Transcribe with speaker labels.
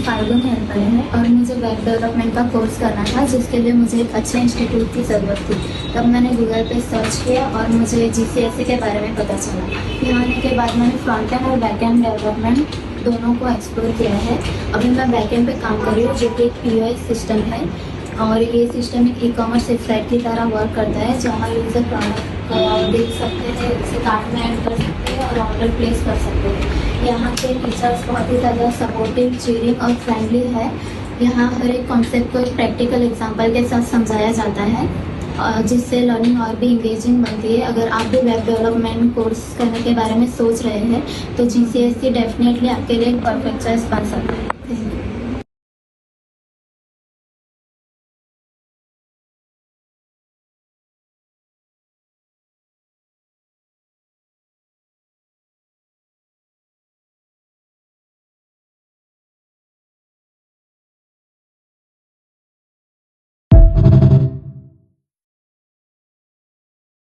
Speaker 1: Phalgun helper है और मुझे वेब डेवलपमेंट का कोर्स करना था, जिसके लिए मुझे एक अच्छे इंस्टीट्यूट की ज़रूरत थी। तब मैंने गूगल पे सर्च किया और मुझे GCSE के बारे में पता चला। यहाँ आने के बाद मैंने फ्रंट एंड और बैक एंड डेवलपमेंट दोनों को एक्सप्लोर किया है। अभी मैं बैक एंड पे काम कर रही हूँ, जो कि एक POS सिस्टम है और ये सिस्टम एक ई-कॉमर्स वेबसाइट की तरह वर्क करता है, जहाँ यूज़र प्रोडक्ट देख सकते हैं, उसे कार्ट में ऐड कर सकते हैं और ऑर्डर प्लेस कर सकते हैं। यहाँ के टीचर्स बहुत ही ज़्यादा सपोर्टिव, चीयरिंग और फ्रेंडली है। यहाँ हर एक कॉन्सेप्ट को एक प्रैक्टिकल एग्जांपल के साथ समझाया जाता है, जिससे लर्निंग और भी इंगेजिंग बनती है। अगर आप भी वेब डेवलपमेंट कोर्स करने के बारे में सोच रहे हैं तो GCSE डेफिनेटली आपके लिए एक परफेक्ट चॉइस बन सकता है। Thank you.